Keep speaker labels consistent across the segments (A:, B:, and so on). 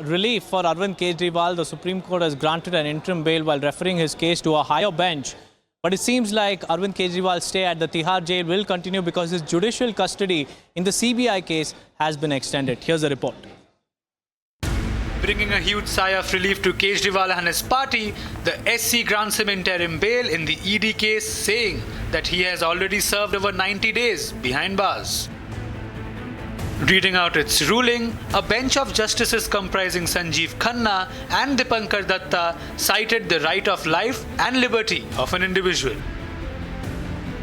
A: relief for Arvind Kejriwal. The Supreme Court has granted an interim bail while referring his case to a higher bench. But it seems like Arvind Kejriwal's stay at the Tihar jail will continue because his judicial custody in the CBI case has been extended. Here's the report.
B: Bringing a huge sigh of relief to Kejriwal and his party, the SC grants him interim bail in the ED case, saying that he has already served over 90 days behind bars. Reading out its ruling, a bench of justices comprising Sanjeev Khanna and Dipankar Datta cited the right of life and liberty of an individual.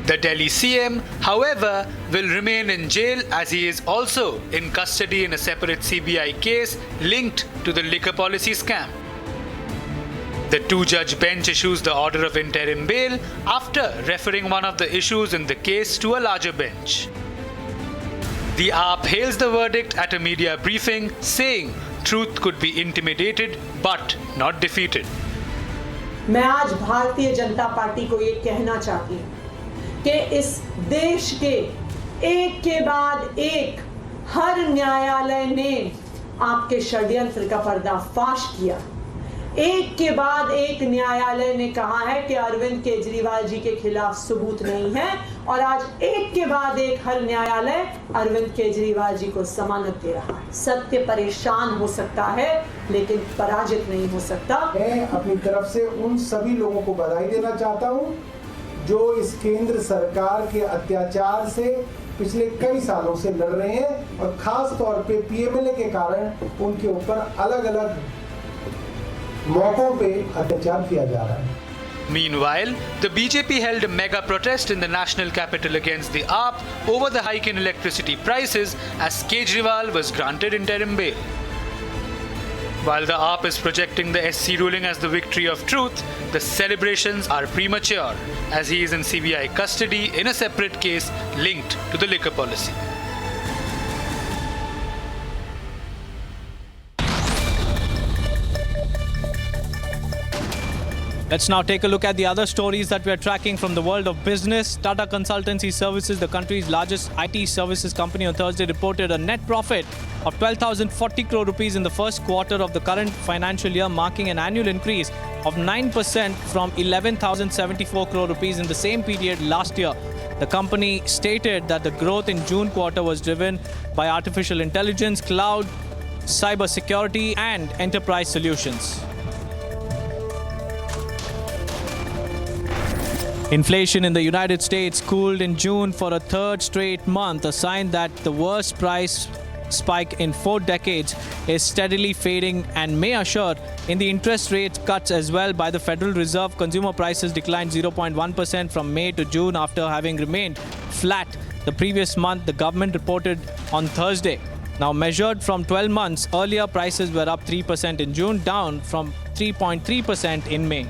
B: The Delhi CM, however, will remain in jail as he is also in custody in a separate CBI case linked to the liquor policy scam. The two-judge bench issues the order of interim bail after referring one of the issues in the case to a larger bench. The AAP hails the verdict at a media briefing, saying truth could be intimidated but not defeated.
C: मैं आज Bharatiya Janata party को ये कहना चाहती हूँ कि इस देश के एक के बाद एक हर न्यायालय ने आपके षड्यंत्र का पर्दाफाश किया। एक के बाद एक न्यायालय ने कहा है कि अरविंद केजरीवाल जी के खिलाफ सबूत नहीं है और आज एक के बाद एक हर न्यायालय अरविंद केजरीवाल जी को जमानत दे रहा है। सत्य परेशान हो सकता है लेकिन पराजित नहीं हो सकता।
D: मैं अपनी तरफ से उन सभी लोगों को बधाई देना चाहता हूं जो इस केंद्र सरकार के अत्याचार से पिछले कई सालों से लड़ रहे हैं और खास तौर पे पीएमएलए के कारण उनके ऊपर अलग-अलग मौकों पे अत्याचार किया जा रहा है।
B: Meanwhile, the BJP held a mega protest in the national capital against the AAP over the hike in electricity prices as Kejriwal was granted interim bail. While the AAP is projecting the SC ruling as the victory of truth, the celebrations are premature as he is in CBI custody in a separate case linked to the liquor policy.
A: Let's now take a look at the other stories that we are tracking from the world of business. Tata Consultancy Services, the country's largest IT services company, on Thursday reported a net profit of 12,040 crore rupees in the first quarter of the current financial year, marking an annual increase of 9% from 11,074 crore rupees in the same period last year. The company stated that the growth in June quarter was driven by artificial intelligence, cloud, cyber security, and enterprise solutions. Inflation in the United States cooled in June for a third straight month, a sign that the worst price spike in 4 decades is steadily fading and may usher in the interest rate cuts as well by the Federal Reserve. Consumer prices declined 0.1% from May to June after having remained flat the previous month, the government reported on Thursday. Now measured from 12 months earlier, prices were up 3% in June, down from 3.3% in May.